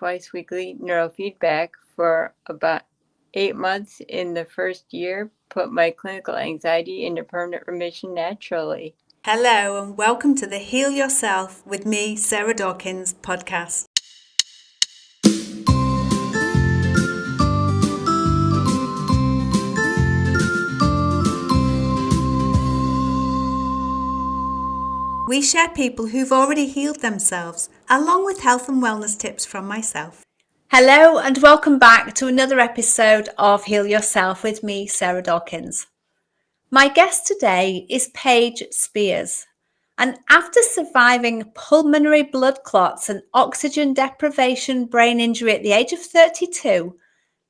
twice weekly neurofeedback for about 8 months in the first year, put my clinical anxiety into permanent remission naturally. Hello and welcome to the Heal Yourself with me, Sarah Dawkins podcast. We share people who've already healed themselves, along with health and wellness tips from myself. Hello and welcome back to another episode of Heal Yourself with me, Sarah Dawkins. My guest today is Paige Speers. And after surviving pulmonary blood clots and oxygen deprivation brain injury at the age of 32,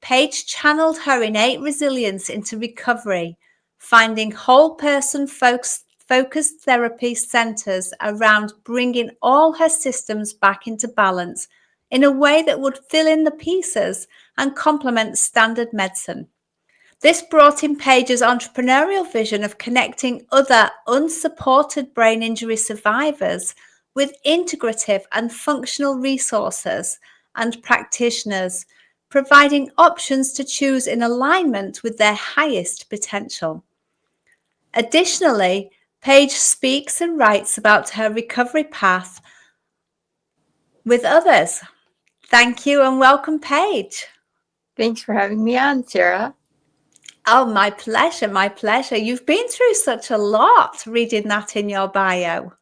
Paige channeled her innate resilience into recovery, finding whole person focused therapy centers around bringing all her systems back into balance in a way that would fill in the pieces and complement standard medicine. This brought in Paige's entrepreneurial vision of connecting other unsupported brain injury survivors with integrative and functional resources and practitioners, providing options to choose in alignment with their highest potential. Additionally, Paige speaks and writes about her recovery path with others. Thank you and welcome, Paige. Thanks for having me on, Sarah. Oh, my pleasure, my pleasure. You've been through such a lot reading that in your bio.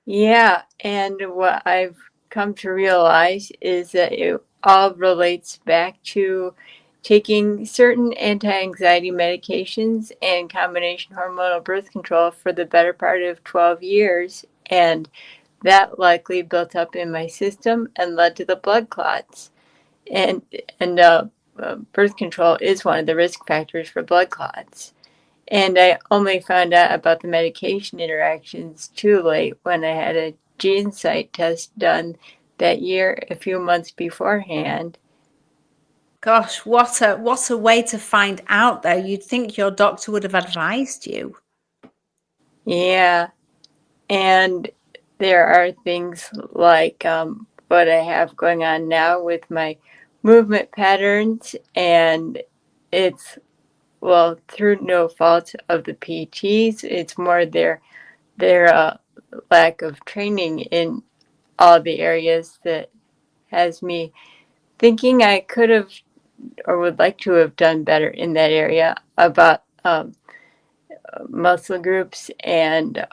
Yeah, and what I've come to realize is that it all relates back to taking certain anti-anxiety medications and combination hormonal birth control for the better part of 12 years, and that likely built up in my system and led to the blood clots. And birth control is one of the risk factors for blood clots. And I only found out about the medication interactions too late when I had a GeneSight test done that year, a few months beforehand. Gosh, what a way to find out, though. You'd think your doctor would have advised you. Yeah, and there are things like what I have going on now with my movement patterns, and it's, well, through no fault of the PTs, it's more their lack of training in all the areas that has me thinking I could have or would like to have done better in that area about muscle groups and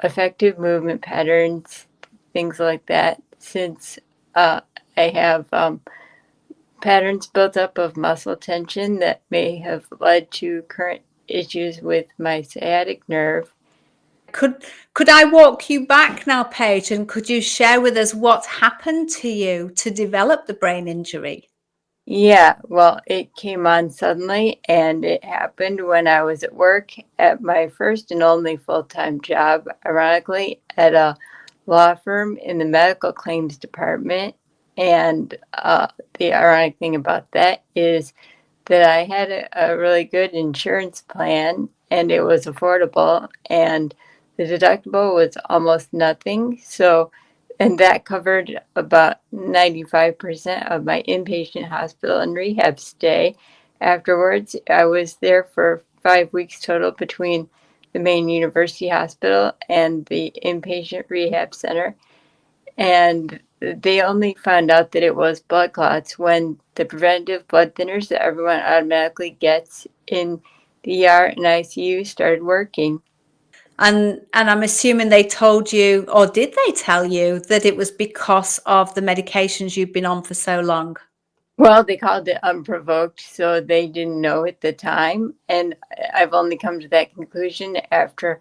effective movement patterns, things like that, since I have patterns built up of muscle tension that may have led to current issues with my sciatic nerve. Could I walk you back now, Paige, and could you share with us what happened to you to develop the brain injury? Yeah, well, it came on suddenly, and it happened when I was at work at my first and only full-time job, ironically, at a law firm in the medical claims department. And the ironic thing about that is that I had a really good insurance plan, and it was affordable, and the deductible was almost nothing. So, and that covered about 95% of my inpatient hospital and rehab stay. Afterwards, I was there for 5 weeks total between the main university hospital and the inpatient rehab center. And they only found out that it was blood clots when the preventative blood thinners that everyone automatically gets in the ER and ICU started working. And I'm assuming they told you, or did they tell you, that it was because of the medications you've been on for so long? Well, they called it unprovoked, so they didn't know at the time. And I've only come to that conclusion after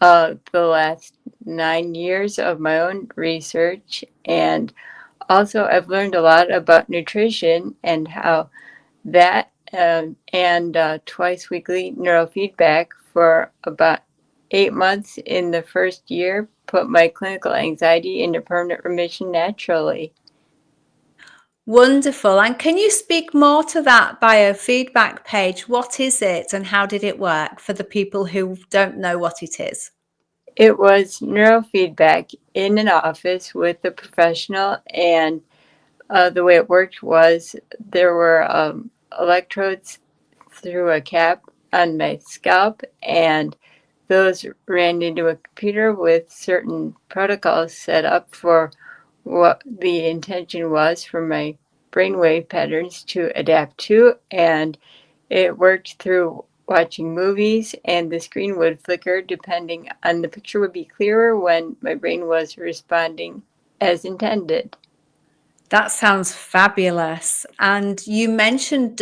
the last 9 years of my own research. And also, I've learned a lot about nutrition and how that and twice weekly neurofeedback for about 8 months in the first year put my clinical anxiety into permanent remission naturally. Wonderful. And can you speak more to that biofeedback page? What is it and how did it work for the people who don't know what it is? It was neurofeedback in an office with a professional, and the way it worked was there were electrodes through a cap on my scalp, and those ran into a computer with certain protocols set up for what the intention was for my brainwave patterns to adapt to. And it worked through watching movies, and the screen would flicker depending on the picture would be clearer when my brain was responding as intended. That sounds fabulous. And you mentioned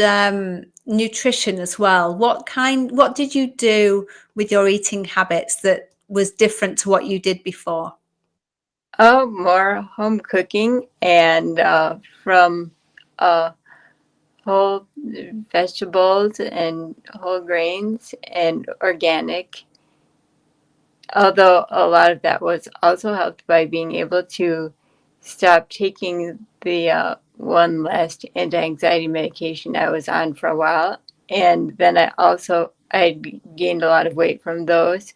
nutrition as well. What did you do with your eating habits that was different to what you did before? Oh, more home cooking and from whole vegetables and whole grains and organic. Although a lot of that was also helped by being able to stop taking the one last anti-anxiety medication I was on for a while. And then I gained a lot of weight from those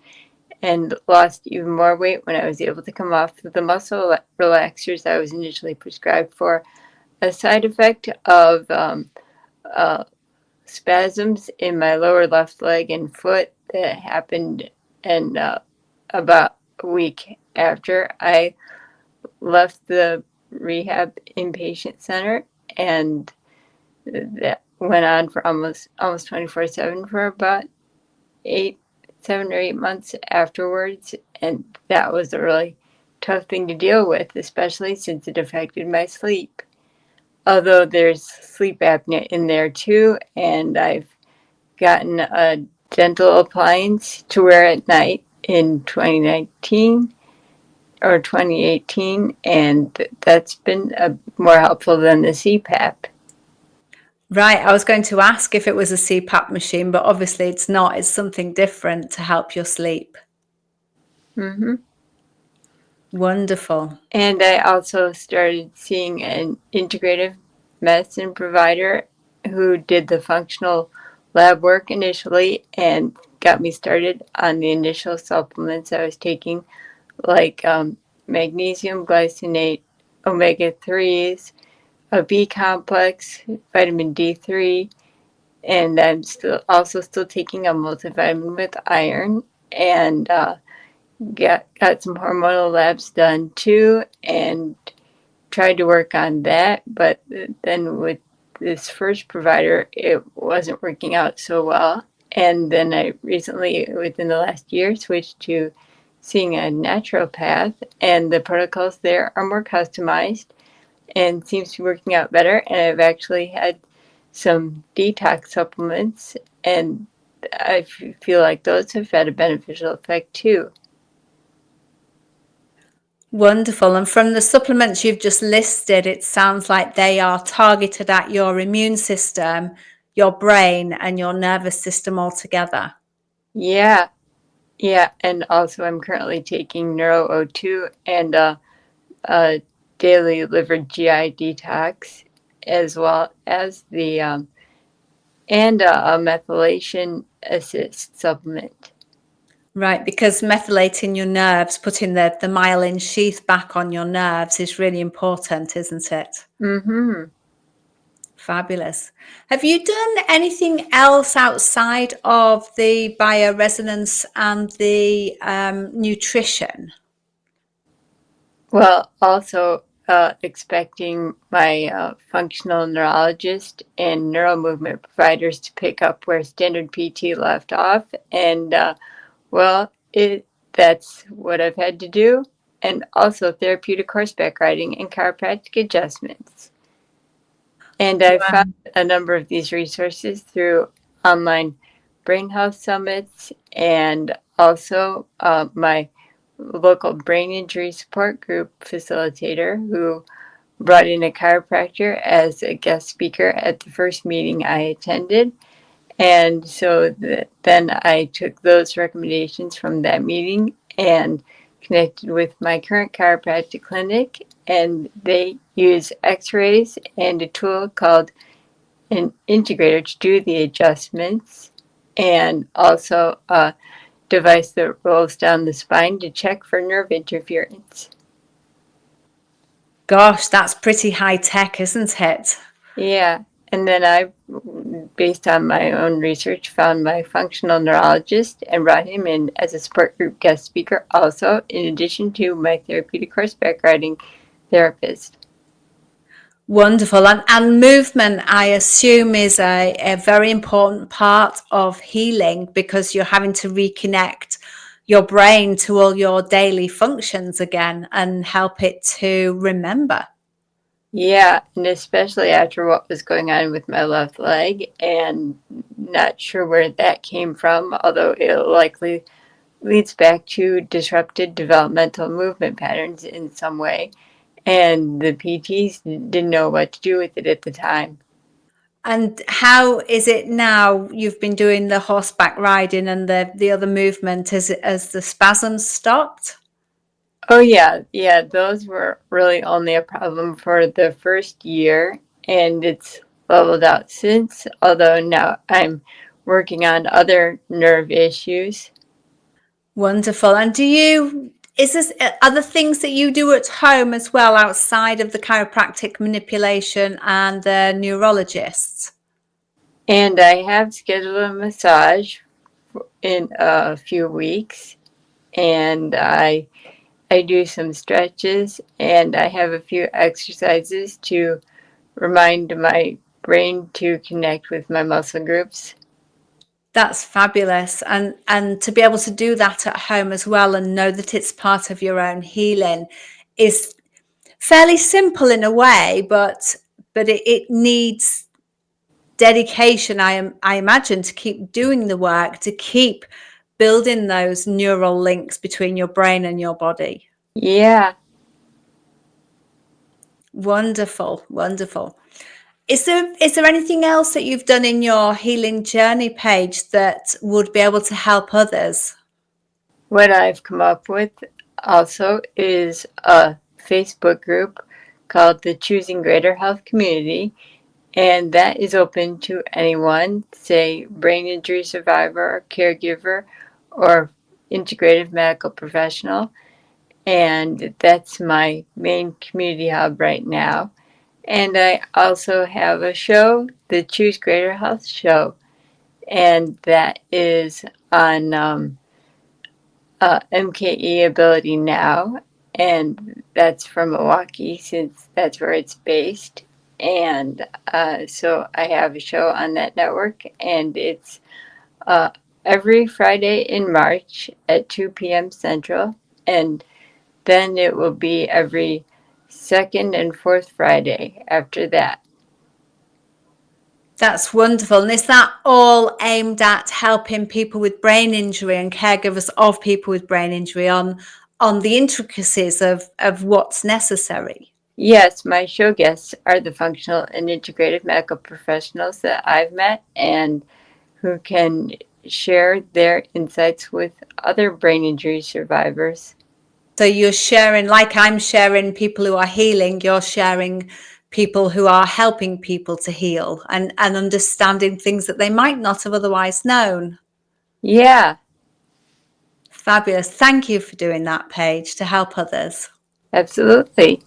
and lost even more weight when I was able to come off the muscle relaxers I was initially prescribed for. A side effect of uh, spasms in my lower left leg and foot that happened in about a week after I left the rehab inpatient center, and that went on for almost 24/7 for about 7 or 8 months afterwards, and that was a really tough thing to deal with, especially since it affected my sleep. Although there's sleep apnea in there too, and I've gotten a dental appliance to wear at night in 2019 or 2018, and that's been more helpful than the CPAP. Right. I was going to ask if it was a CPAP machine, but obviously it's not. It's something different to help your sleep. Hmm. Wonderful. And I also started seeing an integrative medicine provider who did the functional lab work initially and got me started on the initial supplements I was taking, like magnesium glycinate, omega 3s, a B complex, vitamin D3, and I'm still taking a multivitamin with iron, and got some hormonal labs done too, and tried to work on that. But then with this first provider, it wasn't working out so well. And then I recently, within the last year, switched to seeing a naturopath, and the protocols there are more customized and seems to be working out better. And I've actually had some detox supplements, and I feel like those have had a beneficial effect too. Wonderful. And from the supplements you've just listed, it sounds like they are targeted at your immune system, your brain, and your nervous system altogether. Yeah, yeah. And also, I'm currently taking Neuro O2 and a daily liver GI detox, as well as the and a methylation assist supplement. Right, because methylating your nerves, putting the myelin sheath back on your nerves is really important, isn't it? Mm-hmm. Fabulous. Have you done anything else outside of the bioresonance and the nutrition? Well, also expecting my functional neurologist and neuromovement providers to pick up where standard PT left off, and well, it that's what I've had to do, and also therapeutic horseback riding and chiropractic adjustments. And I've found a number of these resources through online brain health summits and also my local brain injury support group facilitator who brought in a chiropractor as a guest speaker at the first meeting I attended. And so then I took those recommendations from that meeting and connected with my current chiropractic clinic, and they use x-rays and a tool called an integrator to do the adjustments, and also a device that rolls down the spine to check for nerve interference. Gosh, that's pretty high tech, isn't it? Yeah. And then I, based on my own research, found my functional neurologist and brought him in as a support group guest speaker also, in addition to my therapeutic horseback riding therapist. Wonderful. And movement, I assume, is a very important part of healing because you're having to reconnect your brain to all your daily functions again and help it to remember. Yeah, and especially after what was going on with my left leg, and not sure where that came from, although it likely leads back to disrupted developmental movement patterns in some way. And the PTs didn't know what to do with it at the time. And how is it now? You've been doing the horseback riding and the other movement. Has the spasms stopped? Oh, yeah, yeah, those were really only a problem for the first year, and it's leveled out since, although now I'm working on other nerve issues. Wonderful. And is this, are there things that you do at home as well outside of the chiropractic manipulation and the neurologists? And I have scheduled a massage in a few weeks, and I do some stretches, and I have a few exercises to remind my brain to connect with my muscle groups. That's fabulous. And to be able to do that at home as well and know that it's part of your own healing is fairly simple in a way, but it needs dedication, I imagine, to keep doing the work, to keep building those neural links between your brain and your body. Yeah. Wonderful, wonderful. Is there anything else that you've done in your healing journey, Paige, that would be able to help others? What I've come up with also is a Facebook group called the Choosing Greater Health Community, and that is open to anyone, say brain injury survivor, caregiver, or integrative medical professional. And that's my main community hub right now. And I also have a show, the Choose Greater Health Show, and that is on MKE Ability Now, and that's from Milwaukee since that's where it's based. And so I have a show on that network, and it's uh, every Friday in March at 2 p.m. Central, and then it will be every second and fourth Friday after that. That's wonderful. And is that all aimed at helping people with brain injury and caregivers of people with brain injury on the intricacies of what's necessary? Yes, my show guests are the functional and integrative medical professionals that I've met and who can share their insights with other brain injury survivors. So you're sharing, like I'm sharing people who are healing, you're sharing people who are helping people to heal and understanding things that they might not have otherwise known. Yeah, Fabulous. Thank you for doing that, Paige, to help others. absolutely.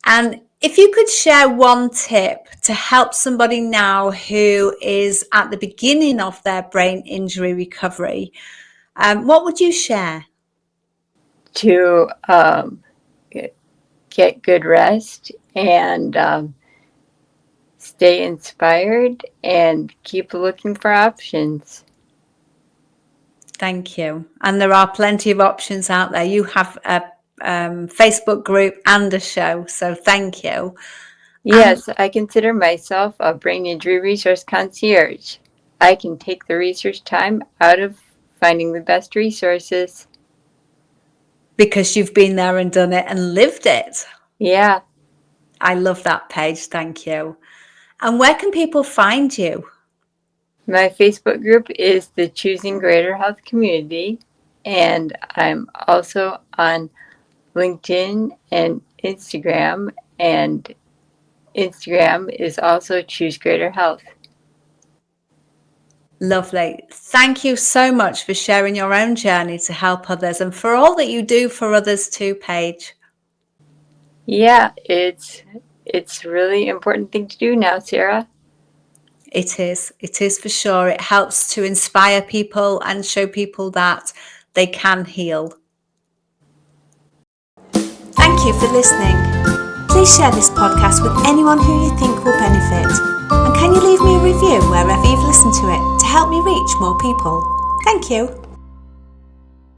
And if you could share one tip to help somebody now who is at the beginning of their brain injury recovery, what would you share? To get good rest and stay inspired and keep looking for options. Thank you. And there are plenty of options out there. You have a Facebook group and a show, so thank you. And Yes, I consider myself a brain injury resource concierge. I can take the research time out of finding the best resources. because you've been there and done it and lived it. Yeah, I love that, Paige. Thank you. And where can people find you? my Facebook group is the Choosing Greater Health Community, and I'm also on LinkedIn and Instagram is also Choose Greater Health. Lovely. Thank you so much for sharing your own journey to help others and for all that you do for others too, Paige. Yeah, it's really important thing to do now, Sarah. It is for sure. It helps to inspire people and show people that they can heal. Thank you for listening. Please share this podcast with anyone who you think will benefit. And can you leave me a review wherever you've listened to it to help me reach more people? Thank you.